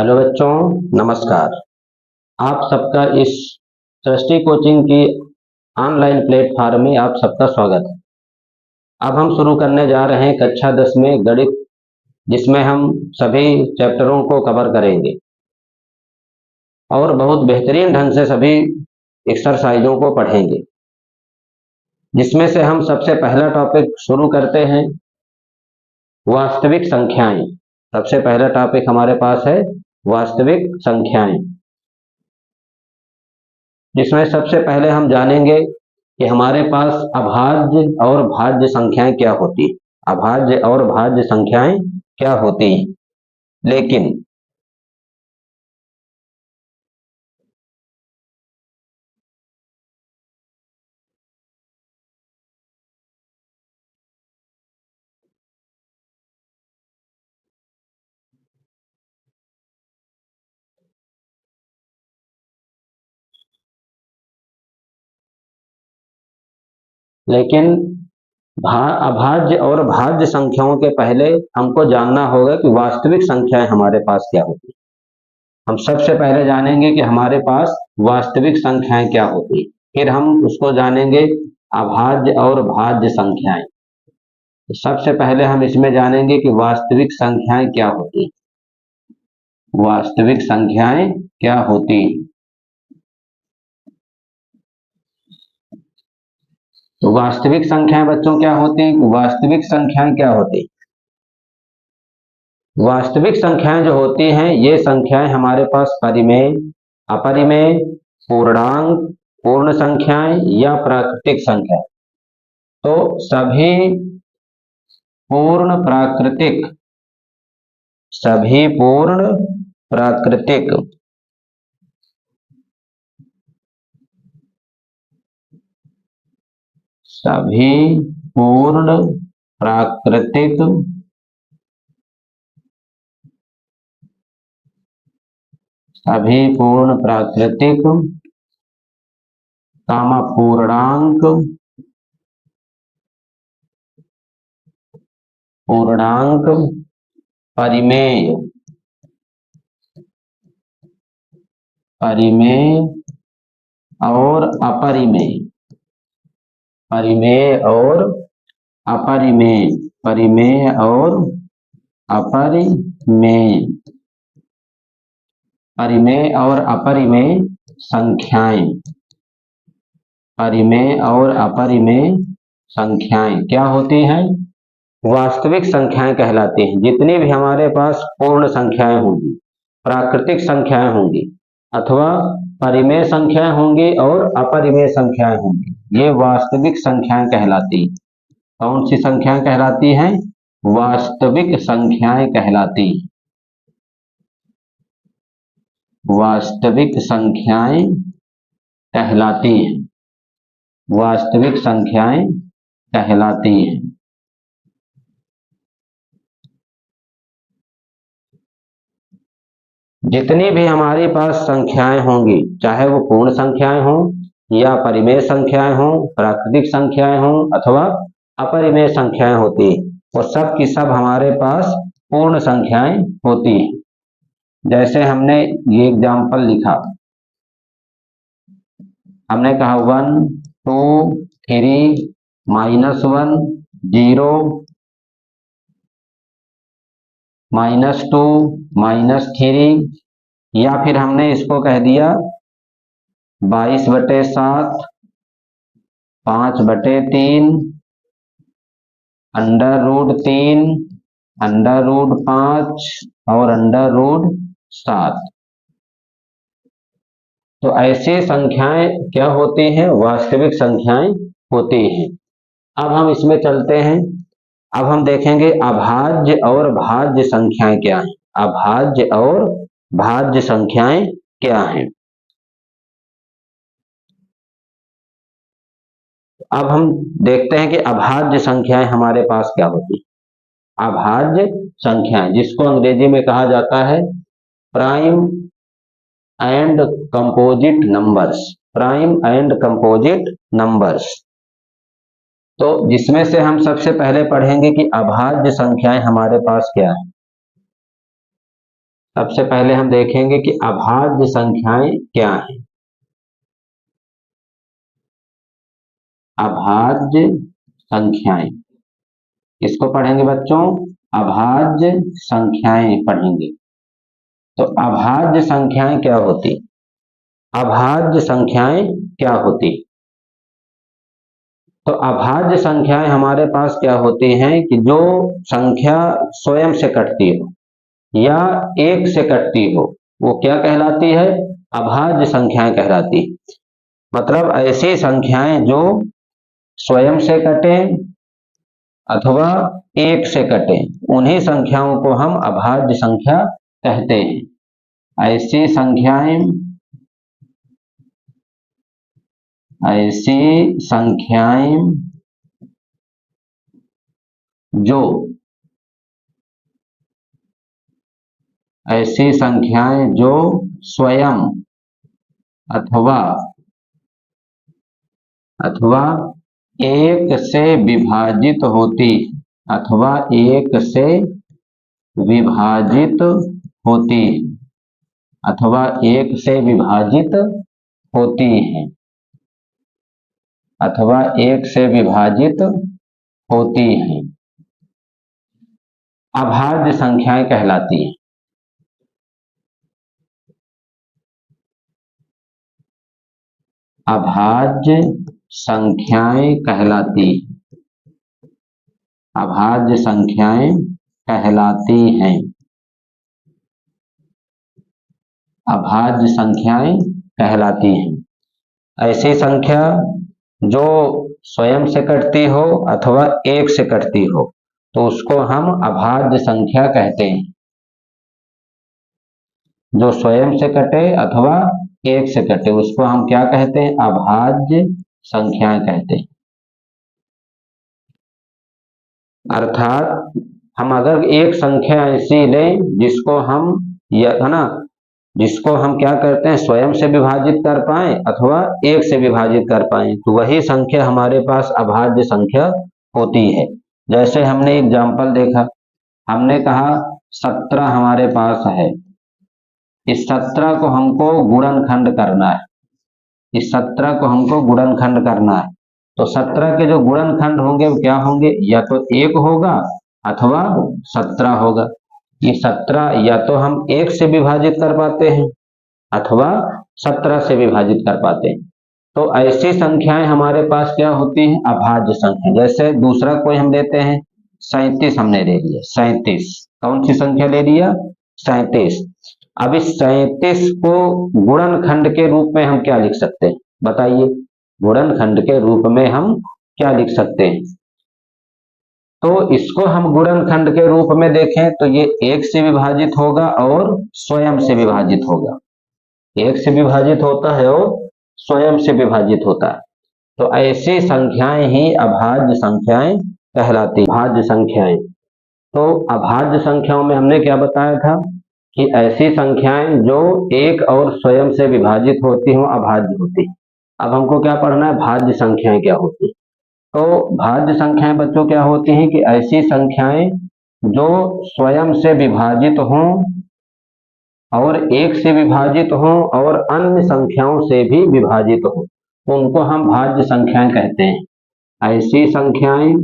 Hello बच्चों, नमस्कार। आप सबका इस सृष्टि कोचिंग की ऑनलाइन प्लेटफॉर्म में आप सबका स्वागत है। अब हम शुरू करने जा रहे हैं कक्षा 10 में गणित, जिसमें हम सभी चैप्टरों को कवर करेंगे और बहुत बेहतरीन ढंग से सभी एक्सरसाइजों को पढ़ेंगे, जिसमें से हम सबसे पहला टॉपिक शुरू करते हैं, वास्तविक संख्याएं। सबसे पहला टॉपिक हमारे पास है वास्तविक संख्याएं, जिसमें सबसे पहले हम जानेंगे कि हमारे पास अभाज्य और भाज्य संख्याएं क्या होती हैं। अभाज्य और भाज्य संख्याएं क्या होती हैं। लेकिन अभाज्य और भाज्य संख्याओं के पहले हमको जानना होगा कि वास्तविक संख्याएं हमारे पास क्या होती हैं। हम सबसे पहले जानेंगे कि हमारे पास वास्तविक संख्याएं क्या होती हैं, फिर हम उसको जानेंगे अभाज्य और भाज्य संख्याएं। तो सबसे पहले हम इसमें जानेंगे कि वास्तविक संख्याएं क्या होती हैं। वास्तविक संख्याएं क्या होती हैं। तो वास्तविक संख्याएं बच्चों क्या होती हैं। वास्तविक संख्याएं क्या होती हैं। वास्तविक संख्याएं जो होती हैं, ये संख्याएं हमारे पास परिमेय, अपरिमेय, पूर्णांक, पूर्ण संख्याएं या प्राकृतिक संख्या। तो सभी पूर्ण प्राकृतिक, सभी पूर्ण प्राकृतिक सभी पूर्ण प्राकृतिक सभी पूर्ण प्राकृतिक पूर्णांक पूर्णांक परिमेय परिमेय और अपरिमेय परिमेय और अपरिमेय परिमेय और अपरिमेय परिमेय और अपरिमेय संख्याएं। परिमेय और अपरिमेय संख्याएं क्या होती हैं। वास्तविक संख्याएं कहलाती हैं। जितनी भी हमारे पास पूर्ण संख्याएं होंगी, प्राकृतिक संख्याएं होंगी, अथवा परिमेय संख्याएं होंगी और अपरिमेय संख्याएं होंगी, ये वास्तविक संख्याएं कहलाती हैं। कौन सी संख्याएं कहलाती हैं। वास्तविक संख्याएं कहलाती हैं। वास्तविक संख्याएं कहलाती हैं। वास्तविक संख्याएं कहलाती हैं। जितनी भी हमारे पास संख्याएं होंगी, चाहे वो पूर्ण संख्याएं हों या परिमेय संख्याएं हों, प्राकृतिक संख्याएं हों अथवा अपरिमेय संख्याएं होती हैं, वो सब की सब हमारे पास पूर्ण संख्याएं होती हैं। जैसे हमने ये एग्जाम्पल लिखा, हमने कहा 1 2 3 -1 0 -2 -3, या फिर हमने इसको कह दिया 22/7 5/3 √3 √5 और √7। तो ऐसी संख्याएं क्या होती हैं। वास्तविक संख्याएं होती हैं। अब हम इसमें चलते हैं। अब हम देखेंगे अभाज्य और भाज्य संख्याएं क्या हैं। अभाज्य और भाज्य संख्याएं क्या हैं। अब हम देखते हैं कि अभाज्य संख्याएं हमारे पास क्या होती हैं। अभाज्य संख्याएं, जिसको अंग्रेजी में कहा जाता है prime and composite numbers. Prime and composite numbers. तो जिसमें से हम सबसे पहले पढ़ेंगे कि अभाज्य संख्याएं हमारे पास क्या है। सबसे पहले हम देखेंगे कि अभाज्य संख्याएं क्या हैं। अभाज्य संख्याएं किसको पढ़ेंगे बच्चों? अभाज्य संख्याएं पढ़ेंगे। तो अभाज्य संख्याएं क्या होती? अभाज्य संख्याएं क्या होती? तो अभाज्य संख्याएं हमारे पास क्या होती हैं कि जो संख्या स्वयं से कटती हो या एक से कटती हो, वो क्या कहलाती है? अभाज्य संख्याएं कहलाती। मतलब ऐसी संख्याएं जो स्वयं से कटे अथवा एक से कटे, उन्हीं संख्याओं को हम अभाज्य संख्या कहते हैं। ऐसी संख्याएं जो ऐसी संख्याएं जो स्वयं अथवा एक से विभाजित होती अथवा एक से विभाजित होती अथवा एक से विभाजित होती हैं अथवा एक से विभाजित होती हैं, अभाज्य संख्याएं कहलाती हैं। अभाज्य संख्याएं कहलाती, अभाज्य संख्याएं कहलाती हैं, अभाज्य संख्याएं कहलाती हैं। ऐसी संख्या जो स्वयं से कटती हो अथवा एक से कटती हो, तो उसको हम अभाज्य संख्या कहते हैं। जो स्वयं से कटे अथवा एक से कटे, उसको हम क्या कहते हैं? अभाज्य संख्याएं कहते हैं। अर्थात हम अगर एक संख्या ऐसी लें जिसको हम है ना, जिसको हम क्या करते हैं? स्वयं से विभाजित कर पाए अथवा एक से विभाजित कर पाए, तो वही संख्या हमारे पास अभाज्य संख्या होती है। जैसे हमने एग्जाम्पल देखा, हमने कहा 17 हमारे पास है, इस 17 को हमको गुणनखंड करना है, इस 17 को हमको गुणनखंड करना है। तो 17 के जो गुणनखंड होंगे वो क्या होंगे? या तो 1 होगा अथवा 17 होगा। ये 17 या तो हम 1 से विभाजित कर पाते हैं अथवा 17 से विभाजित कर पाते हैं। तो ऐसी संख्याएं हमारे पास क्या होती हैं? अभाज्य संख्या। जैसे दूसरा कोई हम लेते हैं, 37 हमने ले लिया। 37 कौन सी संख्या ले लिया? 37। अब इस 37 को गुणनखंड के रूप में हम क्या लिख सकते हैं? बताइए, गुणनखंड के रूप में हम क्या लिख सकते हैं? तो इसको हम गुणनखंड के रूप में देखें तो ये 1 से विभाजित होगा और स्वयं से विभाजित होगा। 1 से विभाजित होता है और स्वयं से विभाजित होता है। तो ऐसी संख्याएं ही अभाज्य संख्याएं कहलाती। अभाज्य संख्याएं, तो अभाज्य संख्याओं में हमने क्या बताया था कि ऐसी संख्याएं जो एक और स्वयं से विभाजित होती हो, अभाज्य होती। अब हमको क्या पढ़ना है? भाज्य संख्याएं क्या होती। तो भाज्य संख्याएं बच्चों क्या होती हैं कि ऐसी संख्याएं जो स्वयं से विभाजित हों और एक से विभाजित हों और अन्य संख्याओं से भी विभाजित हों, तो उनको हम भाज्य संख्याएं कहते हैं। ऐसी संख्याएं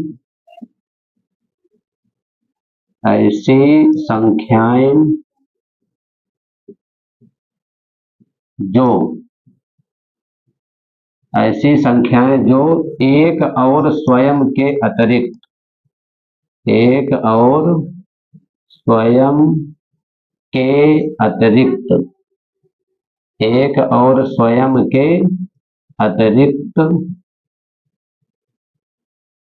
जो एक और स्वयं के अतिरिक्त, एक और स्वयं के अतिरिक्त, एक और स्वयं के अतिरिक्त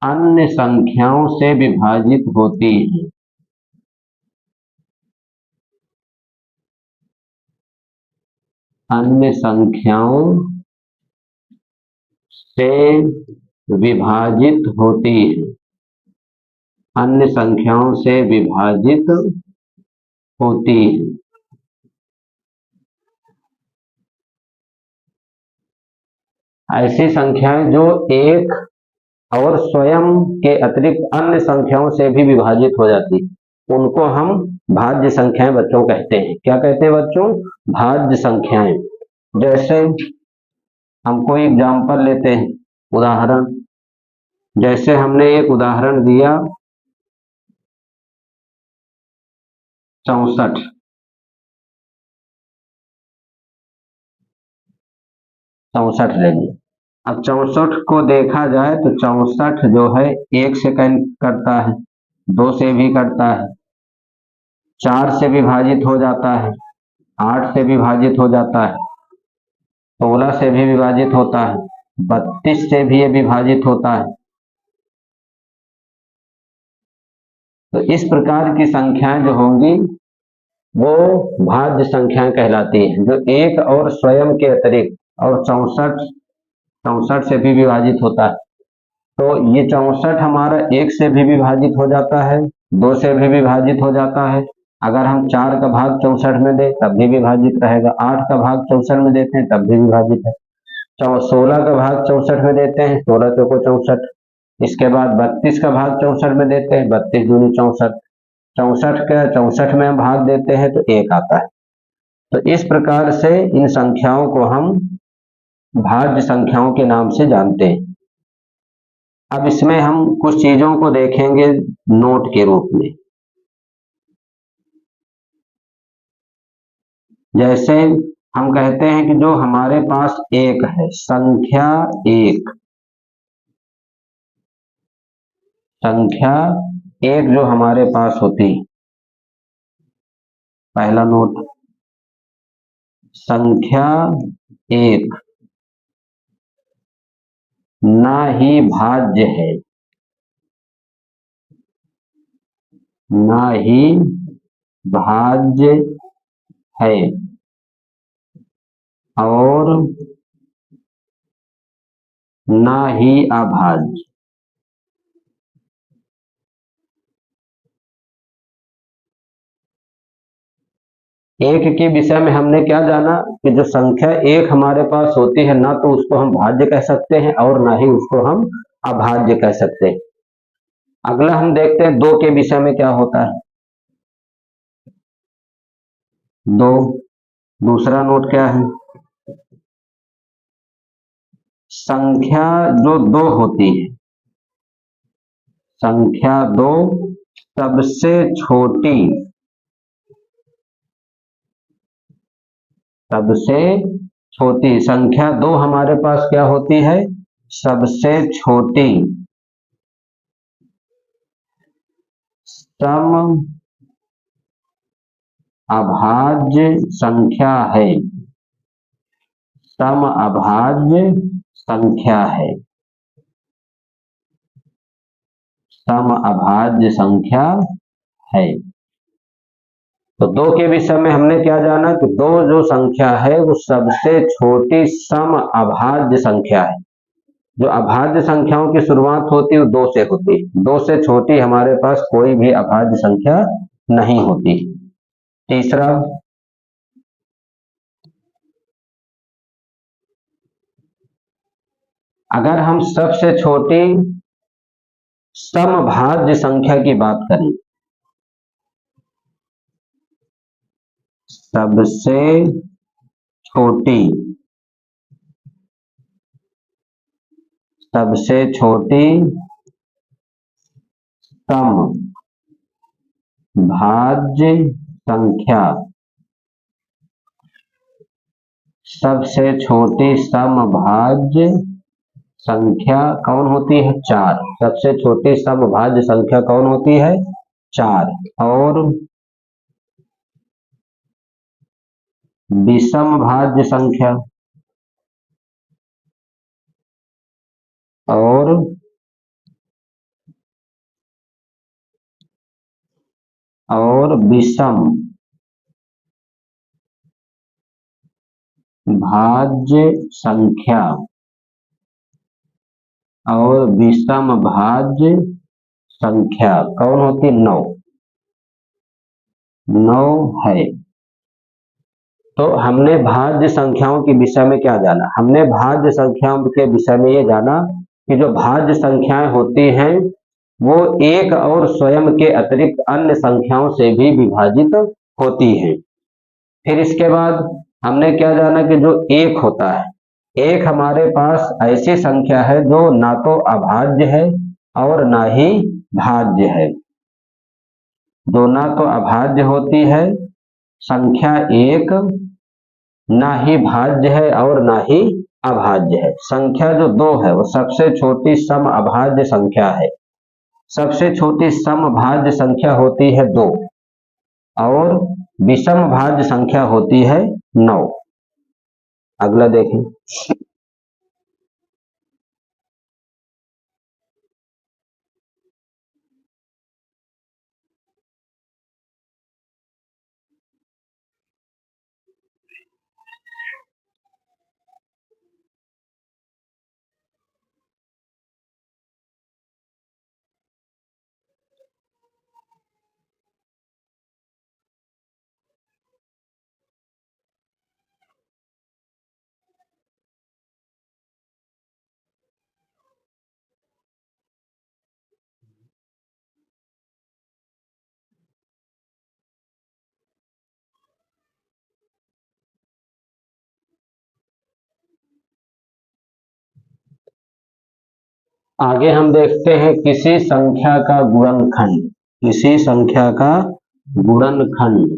अन्य संख्याओं से विभाजित होती है। अन्य संख्याओं से विभाजित होती है। अन्य संख्याओं से विभाजित होती है। ऐसी संख्याएं जो एक और स्वयं के अतिरिक्त अन्य संख्याओं से भी विभाजित हो जाती है। उनको हम भाज्य संख्याएं बच्चों कहते हैं। क्या कहते हैं बच्चों? भाज्य संख्याएं। जैसे हम कोई एग्जाम्पल लेते हैं, उदाहरण, जैसे हमने एक उदाहरण दिया 64। चौसठ ले लिया। अब 64 को देखा जाए तो 64 जो है 1 से करता है, 2 से भी करता है, 4 से विभाजित हो जाता है, 8 से विभाजित हो जाता है, 16 से भी विभाजित होता है, 32 से भी ये विभाजित होता है। तो इस प्रकार की संख्याएं जो होंगी वो भाज्य संख्याएं कहलाती हैं, जो एक और स्वयं के अतिरिक्त, और 64 से भी विभाजित होता है। तो ये 64 हमारा 1 से भी विभाजित हो जाता है, 2 से भी विभाजित हो जाता है। अगर हम 4 का भाग 64 में दें तब भी विभाजित रहेगा, 8 का भाग 64 में देते हैं तब भी विभाजित है, 16 का भाग 64 में देते हैं, 16 चौको 64। इसके बाद 32 का भाग 64 में देते हैं, 32 दूनी 64, 64 का 64 में हम भाग देते हैं तो 1 आता है। तो इस प्रकार से इन संख्याओं को हम भाज्य संख्याओं के नाम से जानते हैं। अब इसमें हम कुछ चीजों को देखेंगे नोट के रूप में। जैसे हम कहते हैं कि जो हमारे पास एक है, संख्या एक जो हमारे पास होती है, पहला नोट, संख्या एक ना ही भाज्य है, ना ही भाज्य है, और ना ही अभाज्य। एक के विषय में हमने क्या जाना कि जो संख्या एक हमारे पास होती है, ना तो उसको हम भाज्य कह सकते हैं और ना ही उसको हम अभाज्य कह सकते हैं। अगला हम देखते हैं 2 के विषय में क्या होता है। 2, दूसरा नोट क्या है? संख्या जो 2 होती है, संख्या 2 सबसे छोटी, संख्या 2 हमारे पास क्या होती है? सबसे छोटी सम अभाज्य संख्या है, सम अभाज्य संख्या है, सम अभाज्य संख्या है। तो 2 के विषय में हमने क्या जाना कि 2 जो संख्या है वो सबसे छोटी सम अभाज्य संख्या है। जो अभाज्य संख्याओं की शुरुआत होती है वो 2 से होती है, 2 से छोटी हमारे पास कोई भी अभाज्य संख्या नहीं होती। तीसरा, अगर हम सबसे छोटी समभाज्य संख्या की बात करें, सबसे छोटी समभाज्य संख्या, सबसे छोटी समभाज्य संख्या कौन होती है? 4। सबसे छोटी समभाज्य संख्या कौन होती है? 4। और विषम भाज्य संख्या, और विषम भाज्य संख्या, और विषम भाज्य संख्या कौन होती? 9 है। तो हमने भाज्य संख्याओं के विषय में क्या जाना? हमने भाज्य संख्याओं के विषय में ये जाना कि जो भाज्य संख्याएं होती हैं वो एक और स्वयं के अतिरिक्त अन्य संख्याओं से भी विभाजित होती है। फिर इसके बाद हमने क्या जाना कि जो एक होता है, एक हमारे पास ऐसी संख्या है जो ना तो अभाज्य है और ना ही भाज्य है। जो ना तो अभाज्य होती है संख्या एक, ना ही भाज्य है और ना ही अभाज्य है। संख्या जो दो है वो सबसे छोटी सम अभाज्य संख्या है। सबसे छोटी सम भाज्य संख्या होती है 2 और विषम भाज्य संख्या होती है 9। अगला देखें। आगे हम देखते हैं किसी संख्या का गुणनखंड। किसी संख्या का गुणनखंड।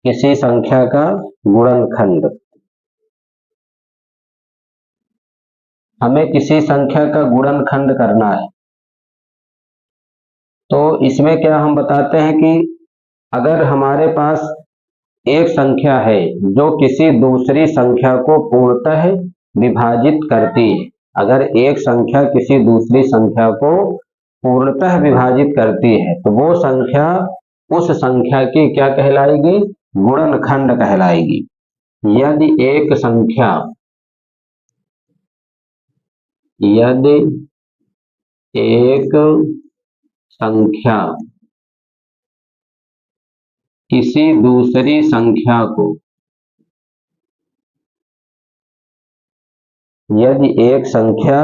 किसी संख्या का गुणनखंड। हमें किसी संख्या का गुणनखंड करना है तो इसमें क्या हम बताते हैं कि अगर हमारे पास एक संख्या है जो किसी दूसरी संख्या को पूर्णतः विभाजित करती है। अगर एक संख्या किसी दूसरी संख्या को पूर्णतः विभाजित करती है तो वो संख्या उस संख्या की क्या कहलाएगी? गुणनखंड कहलाएगी। यदि एक संख्या यदि एक संख्या किसी दूसरी संख्या को यदि एक संख्या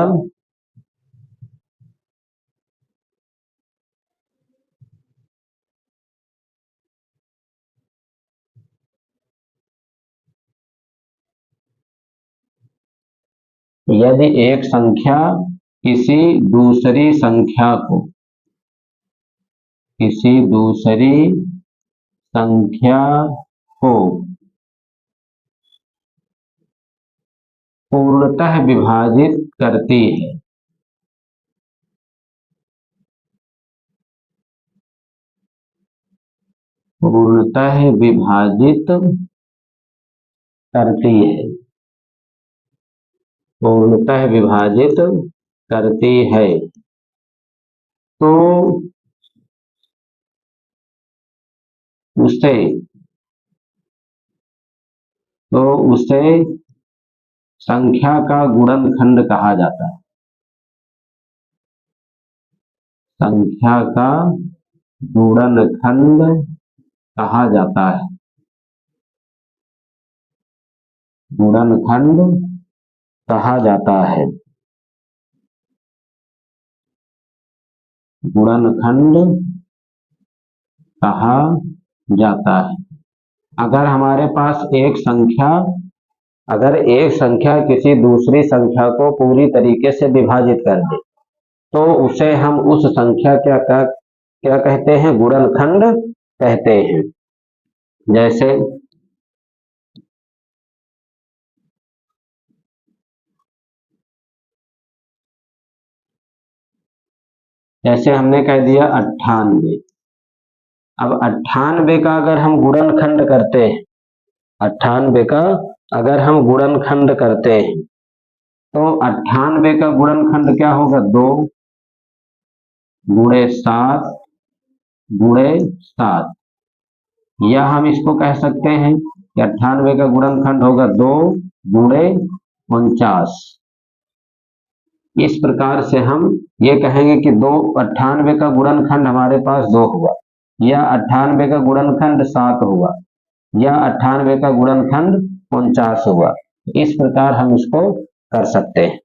यदि एक संख्या किसी दूसरी संख्या को किसी दूसरी संख्या को पूर्णतः विभाजित करती है पूर्णतः विभाजित करती है पूर्णतः विभाजित करती है तो उसे संख्या का गुणनखंड कहा जाता है। संख्या का गुणनखंड कहा जाता है। गुणनखंड कहा जाता है। गुणनखंड कहा जाता है। अगर हमारे पास अगर एक संख्या किसी दूसरी संख्या को पूरी तरीके से विभाजित कर दे तो उसे हम उस संख्या क्या कहते हैं? गुणनखंड कहते हैं। जैसे हमने कह दिया 98। अब 98 का अगर हम गुणनखंड करते हैं 98 का अगर हम गुणनखंड करते हैं तो 98 का गुणनखंड क्या होगा? 2 गुणे 7 गुणे 7। या हम इसको कह सकते हैं कि 98 का गुणनखंड होगा 2 गुणे 49। इस प्रकार से हम ये कहेंगे कि 98 का गुणनखंड हमारे पास 2 हुआ, या 98 का गुणनखंड 7 हुआ, या 98 का गुणनखंड 49 हुआ। इस प्रकार हम इसको कर सकते हैं।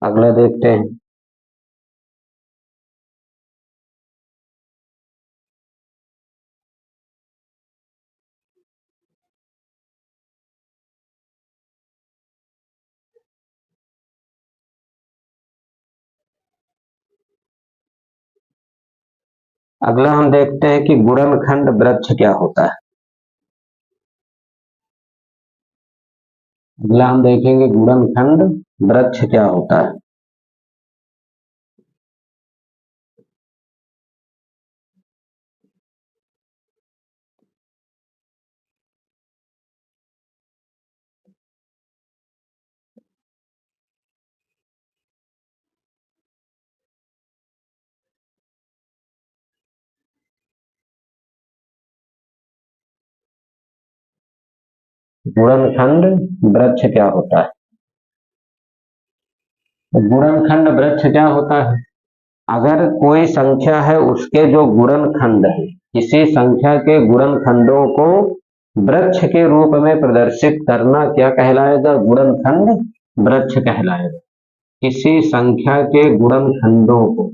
अगला देखते हैं। अगला हम देखते हैं कि गुणनखंड वृक्ष क्या होता है। अगला हम देखेंगे गुणनखंड वृक्ष क्या होता है। गुणनखंड वृक्ष क्या होता है। तो गुणनखंड वृक्ष क्या होता है, अगर कोई संख्या है उसके जो गुणनखंड है, किसी संख्या के गुणनखंडों को वृक्ष के रूप में प्रदर्शित करना क्या कहलाएगा, गुणनखंड वृक्ष कहलाएगा। किसी संख्या के गुणनखंडों को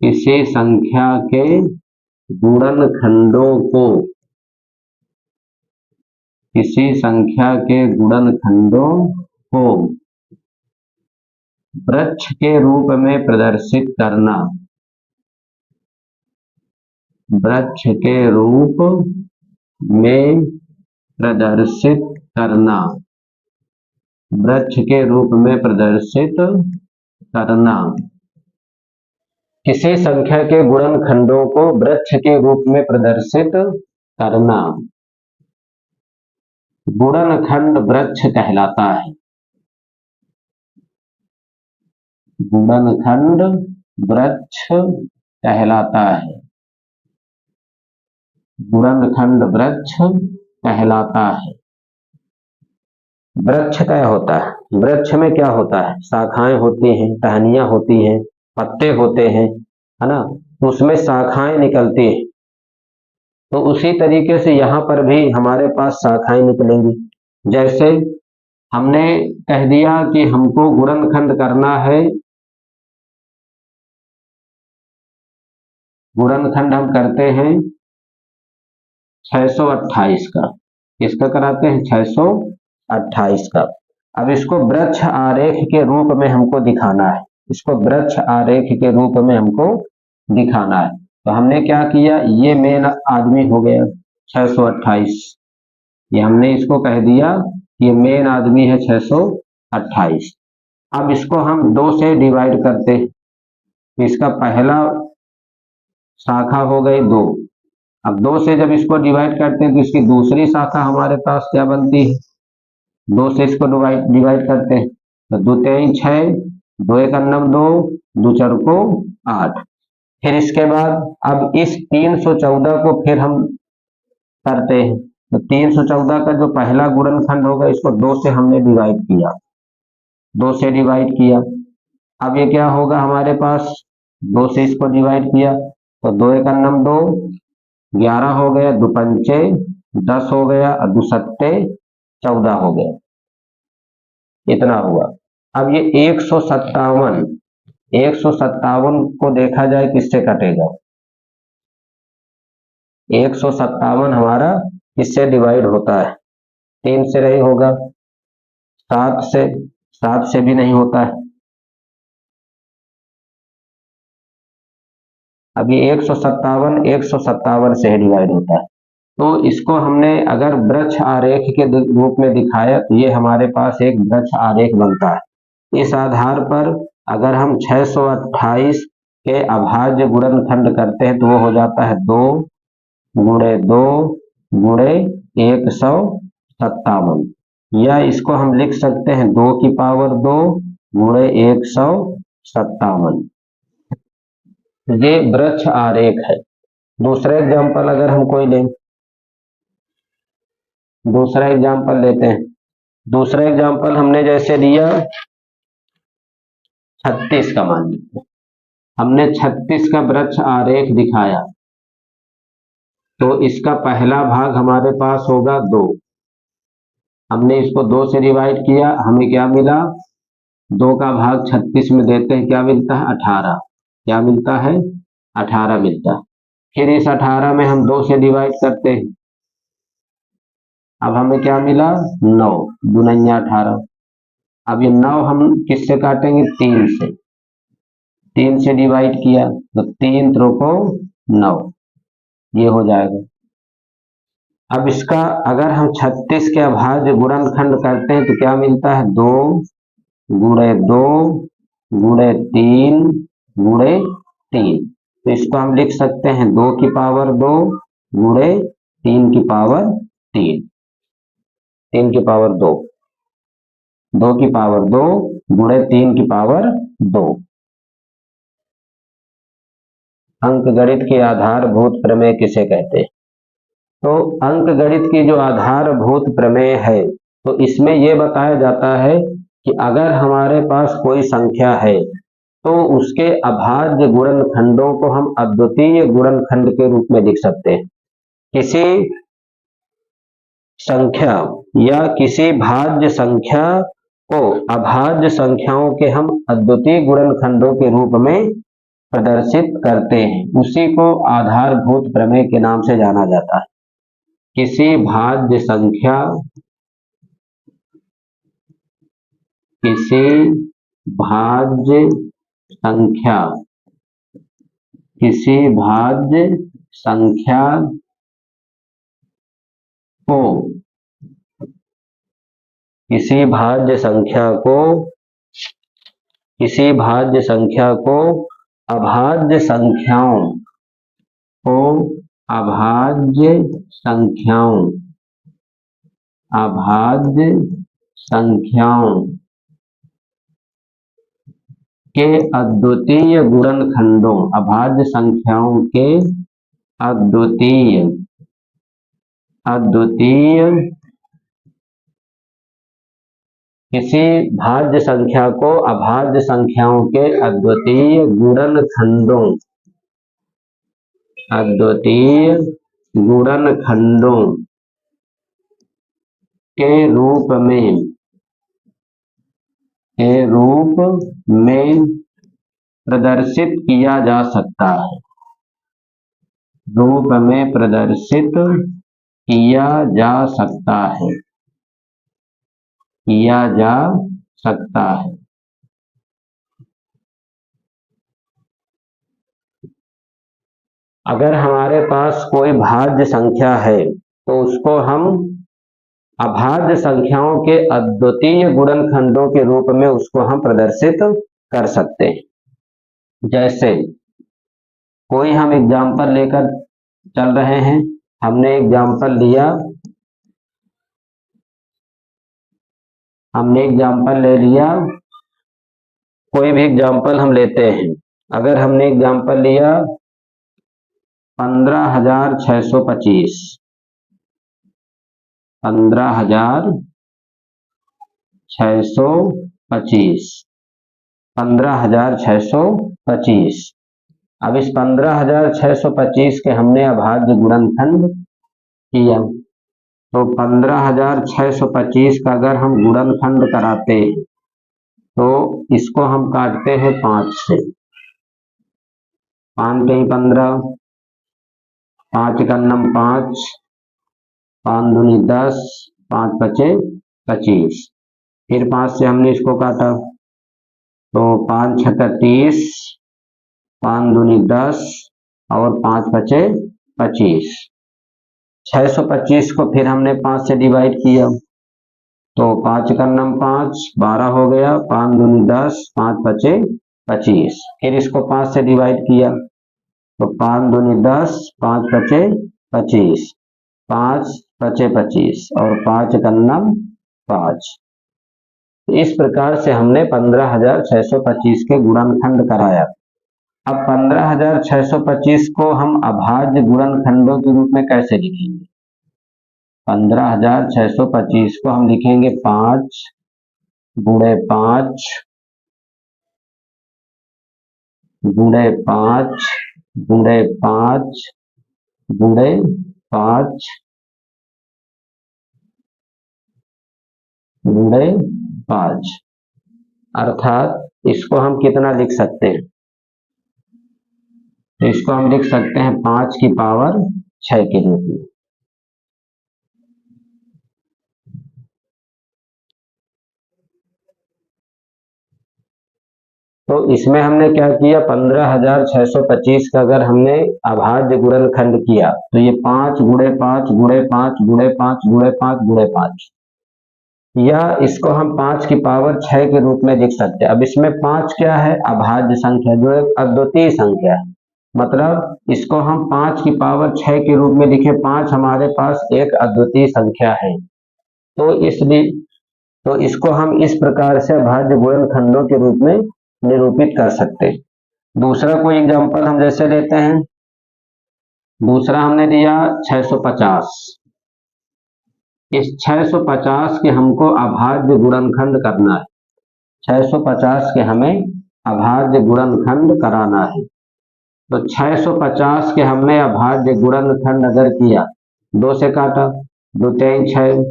किसी संख्या के गुणनखंडों को किसी संख्या के गुणनखंडों को वृक्ष के रूप में प्रदर्शित करना, वृक्ष के रूप में प्रदर्शित करना, वृक्ष के रूप में प्रदर्शित करना। किसी संख्या के गुणनखंडों को वृक्ष के रूप में प्रदर्शित करना गुणनखंड वृक्ष कहलाता है। गुणनखंड वृक्ष कहलाता है। गुणनखंड वृक्ष कहलाता है। वृक्ष क्या होता है, वृक्ष में क्या होता है, शाखाएं होती हैं, टहनियां होती हैं, पत्ते होते हैं, है ना, तो उसमें शाखाएं निकलती हैं। तो उसी तरीके से यहाँ पर भी हमारे पास शाखाएं निकलेंगी। जैसे हमने कह दिया कि हमको गुणनखंड करना है, गुणनखंड हम करते हैं 628 का, किसका कराते हैं, 628 का। अब इसको वृक्ष आरेख के रूप में हमको दिखाना है, इसको वृक्ष आरेख के रूप में हमको दिखाना है। तो हमने क्या किया, ये मेन आदमी हो गया 628, ये हमने इसको कह दिया ये मेन आदमी है 628। अब इसको हम 2 से डिवाइड करते हैं, इसका पहला शाखा हो गई 2। अब 2 से जब इसको डिवाइड करते हैं तो इसकी दूसरी शाखा हमारे पास क्या बनती है, 2 से इसको डिवाइड करते हैं तो 2 3 6, 2 1 9 2, 2 4 को 8। फिर इसके बाद अब इस 314 को फिर हम करते हैं, तो 314 का जो पहला गुणनखंड होगा इसको 2 से हमने डिवाइड किया, 2 से डिवाइड किया। अब ये क्या होगा हमारे पास, 2 से इसको डिवाइड किया तो 2 1 9 2, 11 हो गया, 2 पंचे 10 हो गया और 2 सत्ते 14 हो गया, इतना हुआ। अब ये 157 को देखा जाए किससे कटेगा, 157 हमारा किससे डिवाइड होता है, 3 से नहीं होगा, 7 से भी नहीं होता है। अब ये 157 से डिवाइड होता है। तो इसको हमने अगर वृक्ष आरेख के रूप में दिखाया तो ये हमारे पास एक वृक्ष आरेख बनता है। इस आधार पर अगर हम 628 के अभाज्य गुणनखंड करते हैं तो वो हो जाता है 2 गुणे 2 गुणे 157, या इसको हम लिख सकते हैं 2 की पावर 2 गुणे 157। ये वृक्ष आरेख है। दूसरा एग्जांपल अगर हम कोई लें, दूसरा एग्जांपल लेते हैं। दूसरा एग्जांपल हमने जैसे दिया 36 का, मान लीजिए हमने 36 का वृक्ष आरेख दिखाया तो इसका पहला भाग हमारे पास होगा 2, हमने इसको 2 से डिवाइड किया, हमें क्या मिला, 2 का भाग 36 में देते हैं, क्या मिलता है, 18। क्या मिलता है, 18 मिलता है। फिर इस 18 में हम 2 से डिवाइड करते हैं, अब हमें क्या मिला, 9 गुणिया 18। अब ये 9 हम किससे काटेंगे, 3 से। 3 से डिवाइड किया तो 3 त्रिको 9, ये हो जाएगा। अब इसका अगर हम 36 के अभाज्य गुणनखंड करते हैं तो क्या मिलता है, 2 गुणे 2 गुणे 3 गुणे 3। तो इसको हम लिख सकते हैं 2 की पावर 2 गुणे 3 की पावर 3, 3 की पावर 2, 2 की पावर 2 गुणे 3 की पावर 2। अंकगणित की आधारभूत प्रमेय किसे कहते हैं? तो अंकगणित की जो आधारभूत प्रमेय है, तो इसमें यह बताया जाता है कि अगर हमारे पास कोई संख्या है तो उसके अभाज्य गुणनखंडों को हम अद्वितीय गुणनखंड के रूप में लिख सकते हैं। किसी संख्या या किसी भाज्य संख्या को अभाज्य संख्याओं के हम अद्वितीय गुणनखंडों के रूप में प्रदर्शित करते हैं, उसी को आधारभूत प्रमेय के नाम से जाना जाता है। किसी भाज्य संख्या, किसी भाज्य संख्या, किसी भाज्य संख्या को, किसी भाज्य संख्या को, किसी भाज्य संख्या को अभाज्य संख्याओं को, अभाज्य संख्याओं, अभाज्य संख्याओं के अद्वितीय गुणनखंडों, अभाज्य संख्याओं के अद्वितीय, अद्वितीय, किसी भाज्य संख्या को अभाज्य संख्याओं के अद्वितीय गुणनखंडों, अद्वितीय गुणनखंडों के रूप में, के रूप में प्रदर्शित किया जा सकता है, रूप में प्रदर्शित किया जा सकता है, किया जा सकता है। अगर हमारे पास कोई भाज्य संख्या है तो उसको हम अभाज्य संख्याओं के अद्वितीय गुणनखंडों के रूप में उसको हम प्रदर्शित कर सकते हैं। जैसे कोई हम एग्जाम्पल लेकर चल रहे हैं, हमने एग्जाम्पल लिया, हमने एग्जाम्पल ले लिया, कोई भी एग्जाम्पल हम लेते हैं। अगर हमने एग्जाम्पल लिया 15,625, 15,625, 15,625। अब इस 15,625 के हमने अभाज्य गुणनखंड किया, तो 15,625 का अगर हम गुणनखंड कराते हैं तो इसको हम काटते हैं 5 से, 5 कहीं 15, 5 का नम 5, 5 दूनी 10, 5 पचे 25। फिर 5 से हमने इसको काटा तो 5 छक्का 30, 5 दूनी 10 और 5 पचे 25। 625 को फिर हमने 5 से डिवाइड किया तो 5 का नम 5, 12 हो गया, 5 दूनी 10, 5 पचे 25। फिर इसको 5 से डिवाइड किया तो 5 दूनी 10, 5 पचे 25, 5 पचे 25 और 5 का नम 5। इस प्रकार से हमने 15,625 के गुणनखंड कराया। अब 15,625 को हम अभाज्य गुणनखंडों के रूप में कैसे लिखेंगे? 15,625 को हम लिखेंगे 5 गुणे 5 गुणे 5 गुणे 5 गुणे 5 गुणे 5, अर्थात इसको हम कितना लिख सकते हैं? तो इसको हम लिख सकते हैं 5 की पावर 6 के रूप में। तो इसमें हमने क्या किया, 15,625 का अगर हमने अभाज्य गुणनखंड किया तो ये 5 गुणे 5 गुणे 5 गुणे 5 गुणे 5 गुणे 5, या इसको हम 5 की पावर 6 के रूप में लिख सकते हैं। अब इसमें 5 क्या है? अभाज्य संख्या, जो एक अद्वितीय संख्या है। मतलब इसको हम 5 की पावर 6 के रूप में लिखे, 5 हमारे पास एक अद्वितीय संख्या है, तो इसलिए तो इसको हम इस प्रकार से अभाज्य गुणनखंडों के रूप में निरूपित कर सकते हैं। दूसरा कोई एग्जांपल हम जैसे लेते हैं, दूसरा हमने दिया 650। इस 650 के हमको अभाज्य गुणनखंड करना है, 650 के हमें अभाज्य गुणनखंड कराना है। तो 650 के हमने अभाज्य गुणनखंड अगर किया, 2 से काटा, 2 3 6,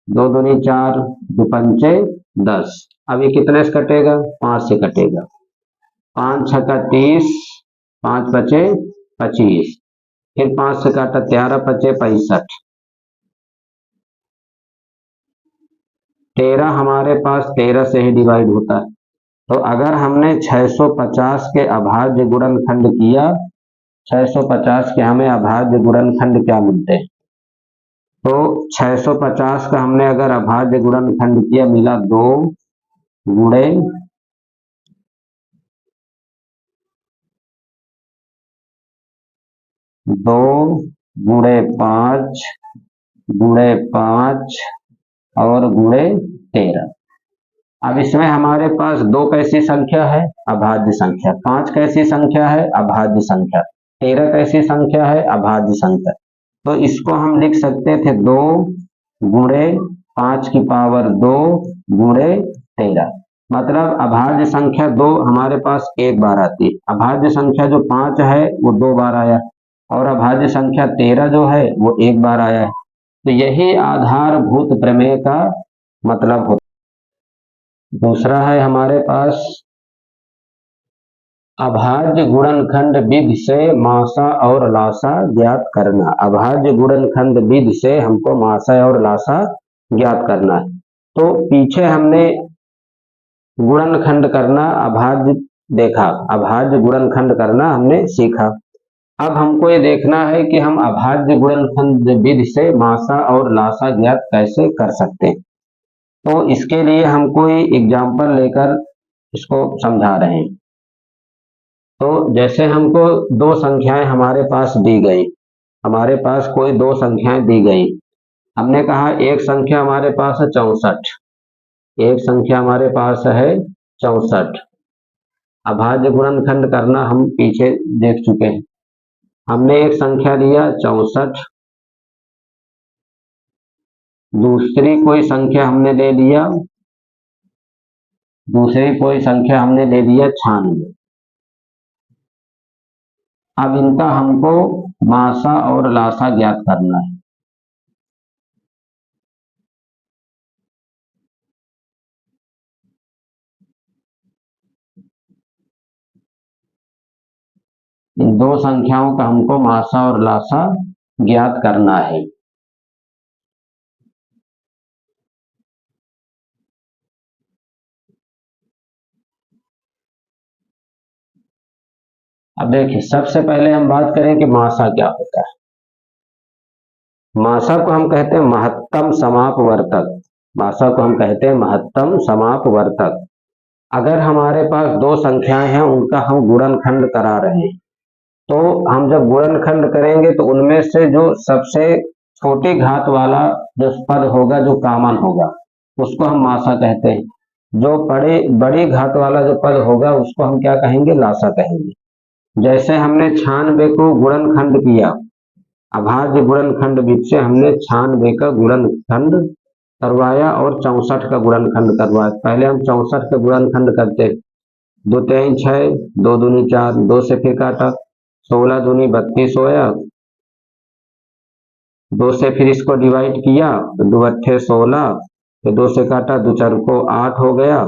2 दूनी 4, 2 पंचे 10। अब ये कितने से कटेगा? 5 से कटेगा। 5 छक्का 30, 5 पचे 25, फिर 5 से काटा, 13 पचे 65, 13 हमारे पास 13 से ही डिवाइड होता है। तो अगर हमने 650 के अभाज्य गुणनखंड किया, 650 के हमें अभाज्य गुणनखंड क्या मिलते हैं? तो 650 का हमने अगर अभाज्य गुणनखंड किया, मिला 2 गुणे 2 गुणे 5 गुणे 5 और गुणे 13। अब इसमें हमारे पास 2 कैसी संख्या है? अभाज्य संख्या। 5 कैसी संख्या है? अभाज्य संख्या। 13 कैसी संख्या है? अभाज्य संख्या। तो इसको हम लिख सकते थे 2 गुणे 5 की पावर 2 गुणे 13। मतलब अभाज्य संख्या 2 हमारे पास एक बार आती है, अभाज्य संख्या जो 5 है वो 2 बार आया, और अभाज्य संख्या 13 जो है वो एक बार आया है। तो यही आधारभूत प्रमेय का मतलब होता है। दूसरा है हमारे पास अभाज्य गुणनखंड विधि से मासा और लासा ज्ञात करना। अभाज्य गुणनखंड विधि से हमको मासा और लासा ज्ञात करना है। तो पीछे हमने गुणनखंड करना अभाज्य देखा, अभाज्य गुणनखंड करना हमने सीखा। अब हमको ये देखना है कि हम अभाज्य गुणनखंड विधि से मासा और लासा ज्ञात कैसे कर सकते हैं। तो इसके लिए हम कोई एग्जाम्पल लेकर इसको समझा रहे हैं। तो जैसे हमको 2 संख्याएं हमारे पास दी गई, हमारे पास कोई 2 संख्याएं दी गई, हमने कहा एक संख्या हमारे पास है 64, एक संख्या हमारे पास है 64। अभाज्य गुणनखंड करना हम पीछे देख चुके हैं। हमने एक संख्या लिया 64, दूसरी कोई संख्या हमने ले लिया, दूसरी कोई संख्या हमने ले लिया 96। अब इनका हमको मासा और लासा ज्ञात करना है। इन 2 संख्याओं का हमको मासा और लासा ज्ञात करना है। अब देखिए, सबसे पहले हम बात करें कि मासा क्या होता है। मासा को हम कहते हैं महत्तम समापवर्तक। मासा को हम कहते हैं महत्तम समापवर्तक। अगर हमारे पास 2 संख्याएं हैं, उनका हम गुणनखंड करा रहे हैं, तो हम जब गुणनखंड करेंगे तो उनमें से जो सबसे छोटी घात वाला जो पद होगा, जो कॉमन होगा, उसको हम मासा कहते हैं। जो बड़ी घात वाला जो पद होगा उसको हम क्या कहेंगे? लासा कहेंगे। जैसे हमने 96 को गुणनखंड किया, अभाज्य गुणनखंड विधि से हमने 96 का गुणनखंड करवाया और 64 का गुणनखंड करवाया। पहले हम 64 का गुणनखंड करते, 2 3 6, 2 दूनी 4, 2 से फिर काटा, 16 दूनी 32 होया, 2 से फिर इसको डिवाइड किया तो 2 अट्ठे 16, तो 2 से काटा, दो चार को 8 हो गया,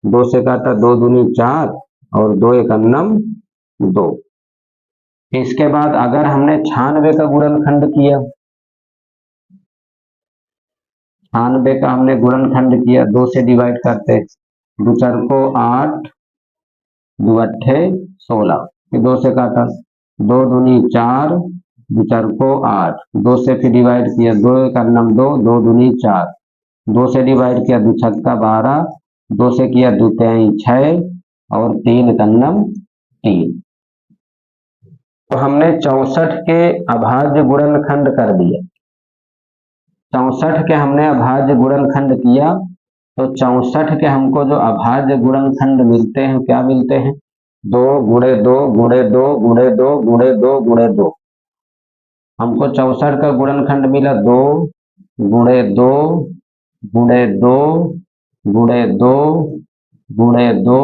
2 से काटा, 2 दूनी 4 और 2 एक अन्नम 2। इसके बाद अगर हमने 96 का गुणनखंड किया, 96 का हमने गुणनखंड किया, 2 से डिवाइड करते, दो चार को 8, दो अट्ठे 16, फिर 2 से काटा, 2 दूनी 4, दो चार को 8, 2 से फिर डिवाइड किया, 2 एक अन्नम 2, 2 दूनी 4, 2 से डिवाइड किया, दो छक्का 12, 2 से किया दो तिहाई 6 और 3 कन्नम 3। तो हमने 64 के अभाज्य गुणनखंड कर दिया। 64 के हमने अभाज्य गुणनखंड किया, तो 64 के हमको जो अभाज्य गुणनखंड मिलते हैं क्या मिलते हैं? 2 गुणे 2 गुणे 2 गुणे 2 गुणे 2 गुणे 2। हमको 64 का गुणनखंड मिला 2 गुणे 2 गुणे 2 गुणे 2 गुणे 2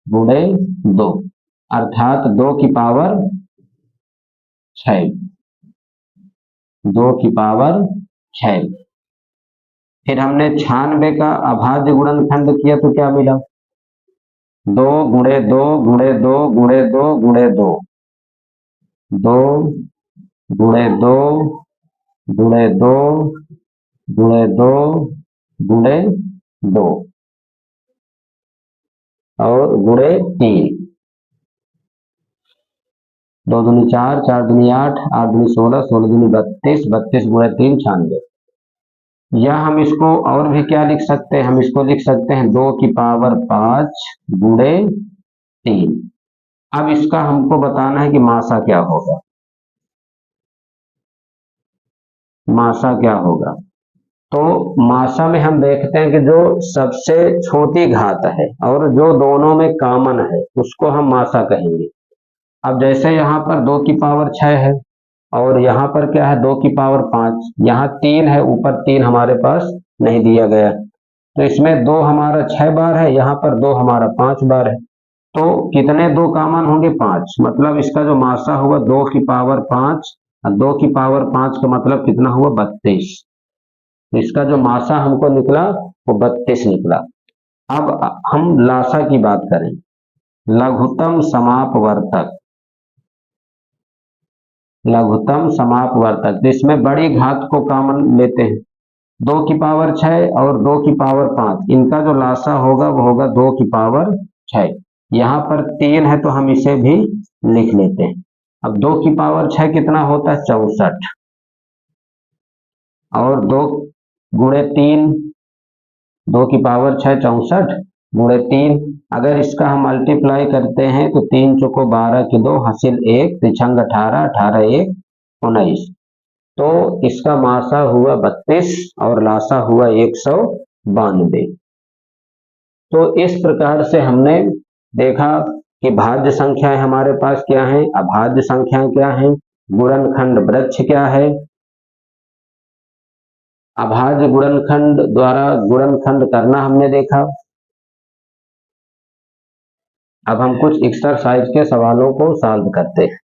गुणे 2, अर्थात 2 की पावर 6, 2 की पावर 6। फिर हमने 96 का अभाज्य गुणनखंड किया तो क्या मिला? 2 गुणे 2 गुणे 2 गुणे 2 गुणे 2, 2 गुणे 2 गुणे 2 गुणे 2 गुणे 2 और गुणे 3, 2 दूनी 4, 4 दूनी 8, 8 दूनी 16, 16 दूनी 32, 32 गुणे 3 96। या हम इसको और भी क्या लिख सकते हैं? हम इसको लिख सकते हैं 2 की पावर 5 गुणे 3। अब इसका हमको बताना है कि मासा क्या होगा। मासा क्या होगा? तो मासा में हम देखते हैं कि जो सबसे छोटी घात है और जो दोनों में कॉमन है उसको हम मासा कहेंगे। अब जैसे यहाँ पर 2 की पावर 6 है और यहाँ पर क्या है 2 की पावर 5, यहाँ 3 है, ऊपर 3 हमारे पास नहीं दिया गया, तो इसमें 2 हमारा 6 बार है, यहाँ पर 2 हमारा 5 बार है, तो कितने 2 कॉमन होंगे? 5। मतलब इसका जो मासा हुआ 2 की पावर 5, 2 की पावर 5 का मतलब कितना हुआ? 32। तो इसका जो मासा हमको निकला वो 32 निकला। अब हम लासा की बात करें, लघुत्तम समापवर्तक, लघुत्तम समापवर्तक, जिसमें बड़ी घात को कॉमन लेते हैं, 2 की पावर 6 और 2 की पावर 5, इनका जो लासा होगा वो होगा 2 की पावर 6। यहाँ पर 3 है तो हम इसे भी लिख लेते हैं। अब 2 की पावर 6 कितना होता है? 64, और 2 गुणे 3, 2 की पावर 6 64 गुणे 3, अगर इसका हम मल्टीप्लाई करते हैं तो 3 चौको 12 की 2 हासिल 1, त्रिछंग 18, 18 1 19, तो इसका मासा हुआ 32 और लासा हुआ 192। तो इस प्रकार से हमने देखा कि भाज्य संख्याएं हमारे पास क्या हैं, अभाज्य संख्याएं क्या हैं, गुणनखंड वृक्ष क्या है, अभाज्य गुणनखंड द्वारा गुणनखंड करना हमने देखा। अब हम कुछ एक्सरसाइज के सवालों को सॉल्व करते हैं।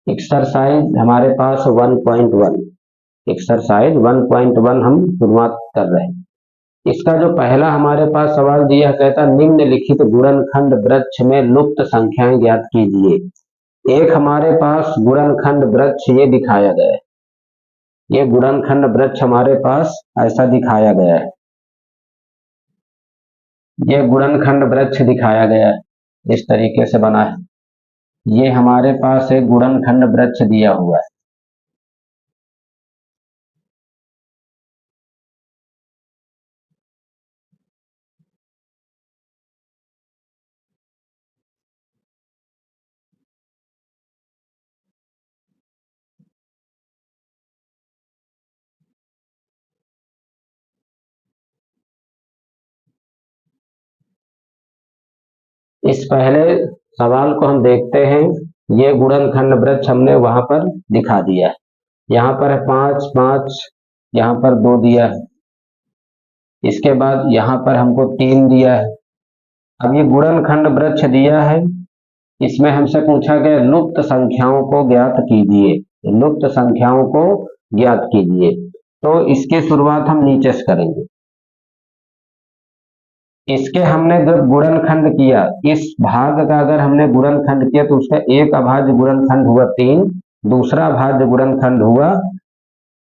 एक्सरसाइज हमारे पास 1.1, एक्सरसाइज 1.1 हम शुरुआत कर रहे हैं। इसका जो पहला हमारे पास सवाल दिया कहता निम्नलिखित गुणनखंड वृक्ष में लुप्त संख्याएं ज्ञात कीजिए। एक हमारे पास गुणनखंड वृक्ष ये दिखाया गया है, ये गुणनखंड वृक्ष हमारे पास ऐसा दिखाया गया है, ये गुणनखंड वृक्ष दिखाया गया है, इस तरीके से बना है। ये हमारे पास एक गुणनखंड वृक्ष दिया हुआ है। इस पहले सवाल को हम देखते हैं। ये गुणनखंड वृक्ष हमने वहां पर दिखा दिया है, यहाँ पर है 5 5, यहाँ पर 2 दिया है, इसके बाद यहाँ पर हमको 3 दिया है, अब ये गुणनखंड वृक्ष दिया है, इसमें हमसे पूछा गया लुप्त संख्याओं को ज्ञात कीजिए, लुप्त संख्याओं को ज्ञात कीजिए। तो इसकी शुरुआत हम नीचे से करेंगे। इसके हमने जब गुणनखंड किया, इस भाग का अगर हमने गुणनखंड किया तो उसका एक अभाज्य गुणनखंड हुआ 3, दूसरा अभाज्य गुणनखंड हुआ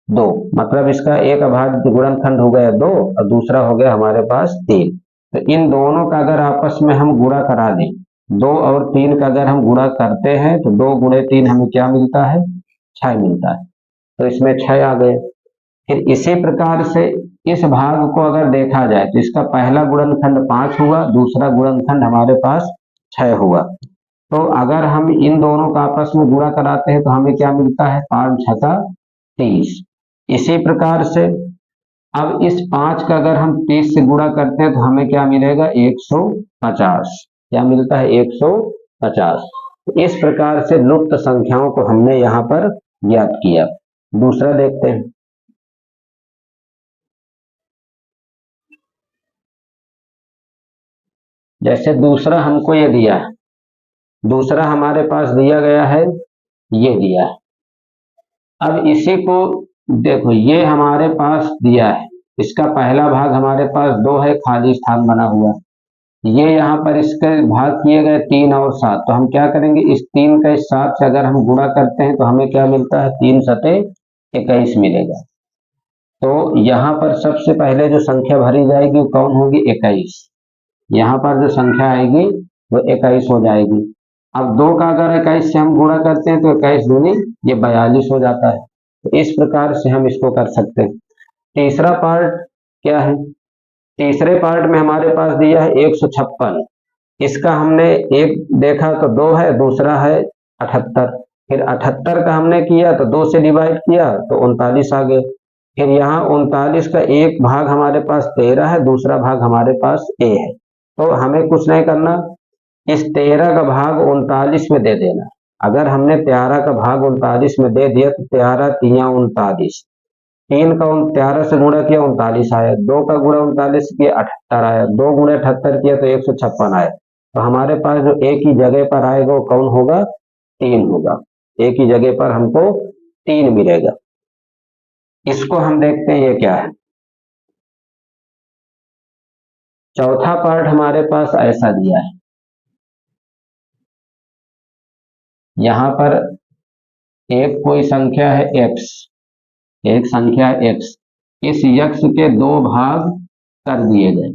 2, मतलब इसका एक अभाज्य गुणनखंड हो गया 2 और दूसरा हो गया हमारे पास 3। तो इन दोनों का अगर आपस में हम गुणा करा दें, 2 और 3 का अगर हम गुणा करते हैं तो 2 गुणे 3 हमें क्या मिलता है, 6 मिलता है। तो इसमें 6 आ गए। फिर इसी प्रकार से इस भाग को अगर देखा जाए तो इसका पहला गुणनखंड 5 हुआ, दूसरा गुणनखंड हमारे पास 6 हुआ। तो अगर हम इन दोनों का आपस में गुणा कराते हैं तो हमें क्या मिलता है, 5 छका 30। इसी प्रकार से अब इस 5 का अगर हम 30 से गुणा करते हैं तो हमें क्या मिलेगा, 150। क्या मिलता है, 150। तो इस प्रकार से लुप्त संख्याओं को हमने यहाँ पर ज्ञात किया। दूसरा देखते हैं। जैसे दूसरा हमको ये दिया है, दूसरा हमारे पास दिया गया है, ये दिया है। अब इसी को देखो, ये हमारे पास दिया है, इसका पहला भाग हमारे पास 2 है, खाली स्थान बना हुआ। ये यहाँ पर इसके भाग किए गए 3 और 7। तो हम क्या करेंगे, इस 3 का इस 7 से अगर हम गुणा करते हैं तो हमें क्या मिलता है, 3 सते 21 मिलेगा। तो यहाँ पर सबसे पहले जो संख्या भरी जाएगी वो कौन होगी, 21। यहाँ पर जो संख्या आएगी वो 21 हो जाएगी। अब 2 का अगर 21 से हम गुणा करते हैं तो 21 दूनी ये 42 हो जाता है। तो इस प्रकार से हम इसको कर सकते हैं। तीसरा पार्ट क्या है, तीसरे पार्ट में हमारे पास दिया है 156। इसका हमने एक देखा तो 2 है, दूसरा है 78। फिर 78 का हमने किया तो 2 से डिवाइड किया तो 39 आ गए। फिर यहाँ 39 का एक भाग हमारे पास 13 है, दूसरा भाग हमारे पास ए है। तो हमें कुछ नहीं करना, इस 13 का भाग 39 में दे देना। अगर हमने 13 का भाग 39 में दे दिया तो 13 तिया 39, 3 का 13 से गुणा किया 39 आया, 2 का गुणा 39 किया 78 आया, 2 गुणा 78 किया तो 156 आया। तो हमारे पास जो एक ही जगह पर आएगा वो कौन होगा, 3 होगा। एक ही जगह पर हमको 3 मिलेगा। इसको हम देखते हैं ये क्या है। चौथा पार्ट हमारे पास ऐसा दिया है, यहाँ पर एक कोई संख्या है x, एक संख्या x, इस यक्ष के 2 भाग कर दिए गए।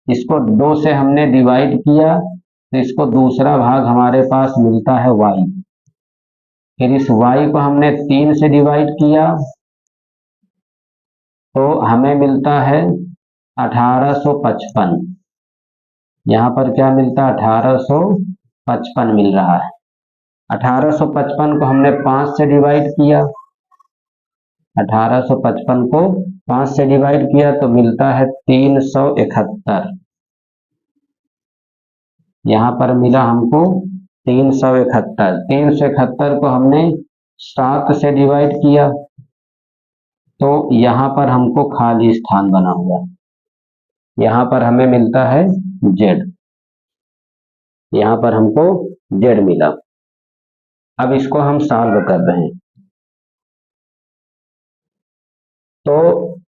इसको 2 से हमने डिवाइड किया तो इसको दूसरा भाग हमारे पास मिलता है y। फिर इस y को हमने 3 से डिवाइड किया तो हमें मिलता है 1855। यहाँ पर क्या मिलता है, 1855 मिल रहा है। 1855 को हमने 5 से डिवाइड किया, 1855 को 5 से डिवाइड किया तो मिलता है 371। यहाँ पर मिला हमको 371। 371 को हमने 7 से डिवाइड किया तो यहाँ पर हमको खाली स्थान बना हुआ, यहाँ पर हमें मिलता है z, यहाँ पर हमको z मिला। अब इसको हम सॉल्व कर रहे हैं। तो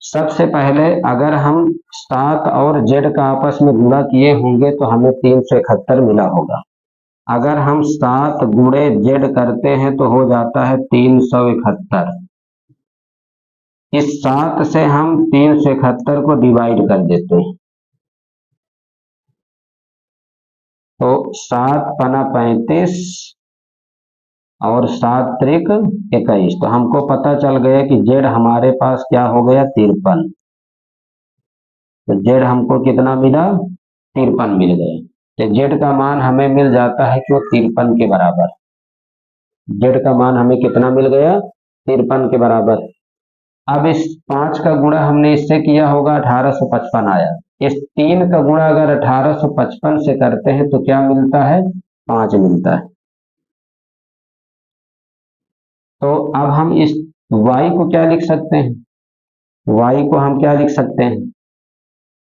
सबसे पहले अगर हम 7 और z का आपस में गुणा किए होंगे तो हमें 371 मिला होगा। अगर हम 7 गुणे z करते हैं तो हो जाता है 371। इस 7 से हम 371 को डिवाइड कर देते हैं तो 7 पना 35 और 7 त्रिक 21। तो हमको पता चल गया कि जेड हमारे पास क्या हो गया, 53। तो जेड हमको कितना मिला, 53 मिल गया। तो जेड का मान हमें मिल जाता है कि 53 के बराबर। जेड का मान हमें कितना मिल गया, 53 के बराबर। अब इस 5 का गुणा हमने इससे किया होगा, 1855 आया। इस 3 का गुणा अगर 1855 से करते हैं तो क्या मिलता है, 5 मिलता है। तो अब हम इस y को क्या लिख सकते हैं, y को हम क्या लिख सकते हैं,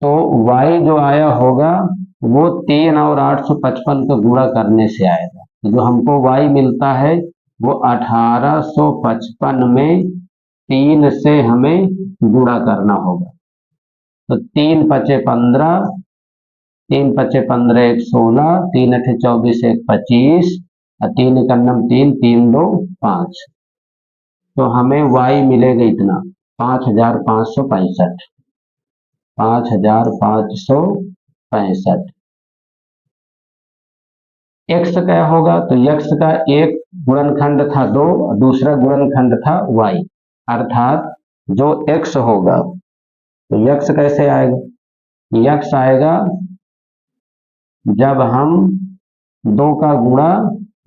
तो y जो आया होगा वो 3 और 855 का गुणा करने से आएगा। तो जो हमको y मिलता है वो 1855 में 3 से हमें गुणा करना होगा। तो 3 × 5 = 15, 3 × 5 = 15, 1 = 16, 3 × 8 = 24, 1 = 25 और 3 × 9 = 3, 3 × 2 = 5। तो हमें y मिलेगा इतना 5565, 5565। x क्या होगा? तो x का एक गुणनखंड था 2 और दूसरा गुणनखंड था y, अर्थात जो x होगा, तो x कैसे आएगा? x आएगा जब हम 2 का गुणा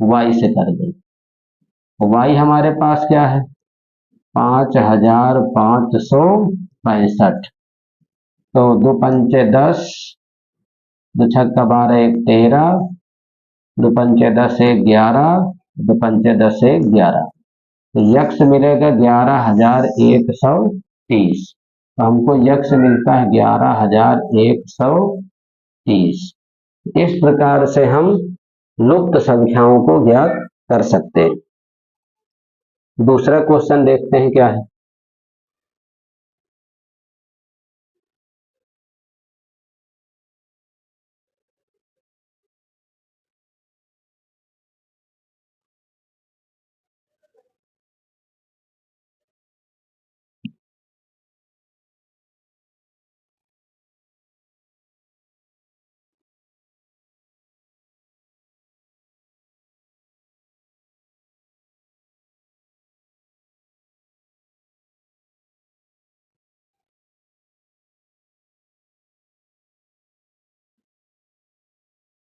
y से कर दें। y हमारे पास क्या है? 5565। तो 2 × 5 = 10, 2 × 6 = 12, 1 = 13, 2 × 5 = 10, 1 = 11, 2 × 5 = 10, 1 = 11। तो यक्स मिलेगा 11130। तो हमको यक्स मिलता है 11130। इस प्रकार से हम लुप्त संख्याओं को ज्ञात कर सकते हैं। दूसरा क्वेश्चन देखते हैं क्या है।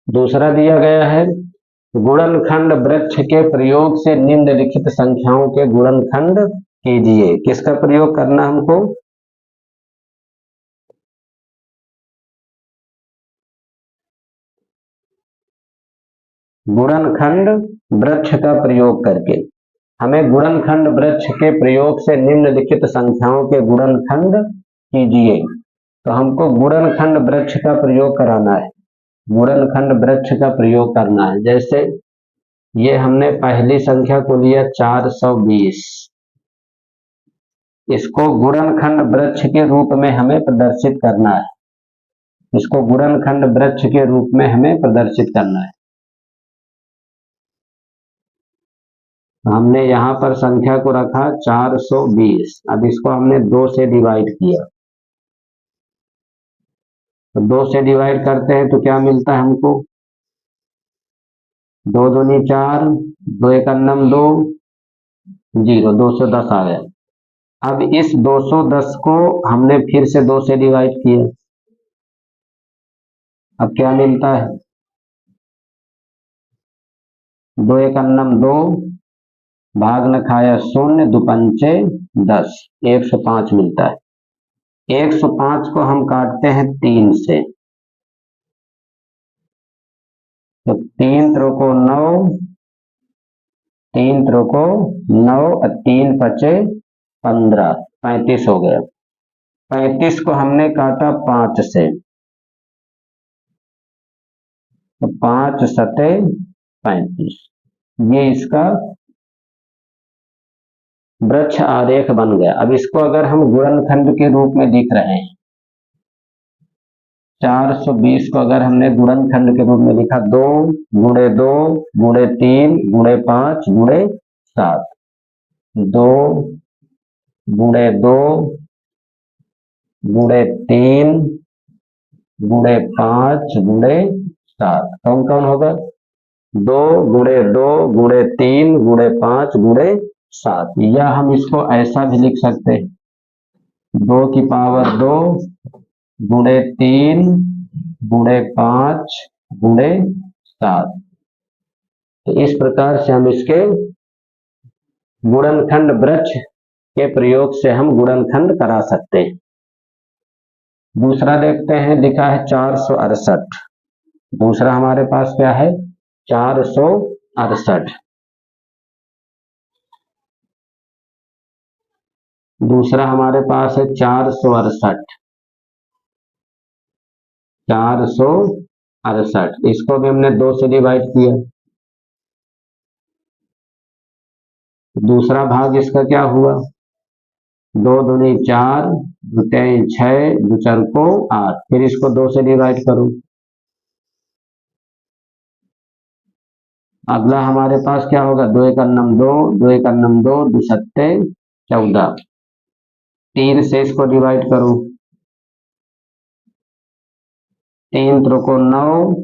दूसरा दिया गया है, गुणनखंड वृक्ष के प्रयोग से निम्नलिखित संख्याओं के गुणनखंड कीजिए। किसका प्रयोग करना हमको? गुणनखंड वृक्ष का प्रयोग करके हमें गुणनखंड वृक्ष के प्रयोग से निम्नलिखित संख्याओं के गुणनखंड कीजिए। तो हमको गुणनखंड वृक्ष का प्रयोग कराना है, गुणनखंड वृक्ष का प्रयोग करना है। जैसे ये हमने पहली संख्या को लिया 420, इसको गुणनखंड वृक्ष के रूप में हमें प्रदर्शित करना है, इसको गुणनखंड वृक्ष के रूप में हमें प्रदर्शित करना है। हमने यहाँ पर संख्या को रखा 420। अब इसको हमने 2 से डिवाइड किया, तो 2 से डिवाइड करते हैं तो क्या मिलता है हमको? 2 दूनी 4, 2 × 9 = 2, 0, 210 आ गया। अब इस 210 को हमने फिर से 2 से डिवाइड किया, अब क्या मिलता है? 2 × 9 = 2, भाग न खाया 0, 2 × 5 = 10, 105 मिलता है। 105 को हम काटते हैं 3 से, तो 3 × 3 = 9, 3 × 3 = 9 और 3 × 5 = 15, 35 हो गया। 35 को हमने काटा 5 से, तो 5 × 7 = 35। ये इसका वृक्ष आरेख बन गया। अब इसको अगर हम गुणनखंड के रूप में लिख रहे हैं, 420 को अगर हमने गुणनखंड के रूप में लिखा 2 × 2 × 3 × 5 × 7, 2 × 2 × 3 × 5 × 7, कौन कौन होगा? 2 × 2 × 3 × 5 × 7। या हम इसको ऐसा भी लिख सकते हैं, 2 की पावर 2 × 3 × 5 × 7। तो इस प्रकार से हम इसके गुणनखंड वृक्ष के प्रयोग से हम गुणनखंड करा सकते हैं। दूसरा देखते हैं, लिखा है 468। दूसरा हमारे पास क्या है? 468। दूसरा हमारे पास है 468। 468 68, इसको भी हमने 2 से डिवाइड किया। दूसरा भाग इसका क्या हुआ, 2 दूनी 4, 2 तिहाई 6, 2 चरको 8, फिर इसको 2 से डिवाइड करूं। अगला हमारे पास क्या होगा, 2 एक अन्नम 2, 2 एक अन्नम 2, 2 सत्ते 14, 3 से इसको डिवाइड करूं, 3 त्रिको 9,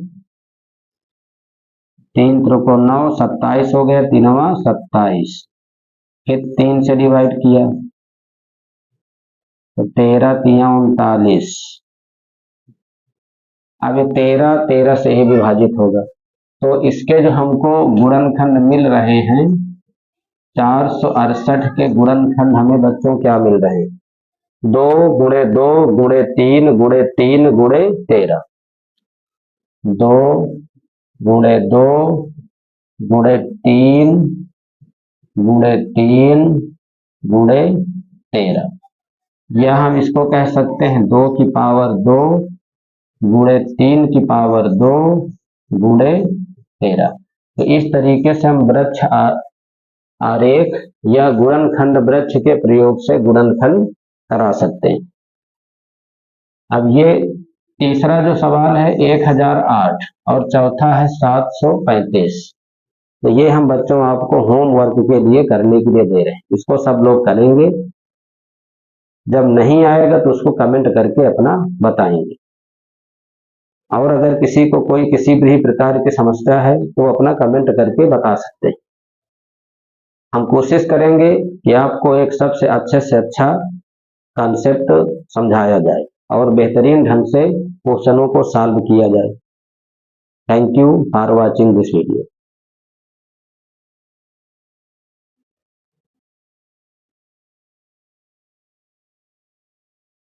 3 त्रिको 9, 27 हो गया, 3 27, फिर 3 से डिवाइड किया तो 13 3 39, अब ये 13 13 से ही विभाजित होगा, तो इसके जो हमको गुणनखंड मिल रहे हैं 468 के गुणनखंड हमें बच्चों क्या मिल रहे हैं, 2 गुणे 2 गुणे 3 गुणे 3 गुणे 13, 2 गुणे 2 गुणे 3 गुणे 3 गुणे 13, या हम इसको कह सकते हैं 2 की पावर 2 गुणे 3 की पावर 2 गुणे 13। तो इस तरीके से हम वृक्ष आरेख या गुणनखंड वृक्ष के प्रयोग से गुणनखंड करा सकते हैं। अब ये तीसरा जो सवाल है 1008 और चौथा है 735, तो ये हम बच्चों आपको होमवर्क के लिए करने के लिए दे रहे हैं, इसको सब लोग करेंगे, जब नहीं आएगा तो उसको कमेंट करके अपना बताएंगे, और अगर किसी को कोई किसी भी प्रकार की समस्या है तो अपना कमेंट करके बता सकते हैं। हम कोशिश करेंगे कि आपको एक सबसे अच्छे से अच्छा कॉन्सेप्ट समझाया जाए और बेहतरीन ढंग से क्वेश्चनों को सॉल्व किया जाए। Thank you for watching this video.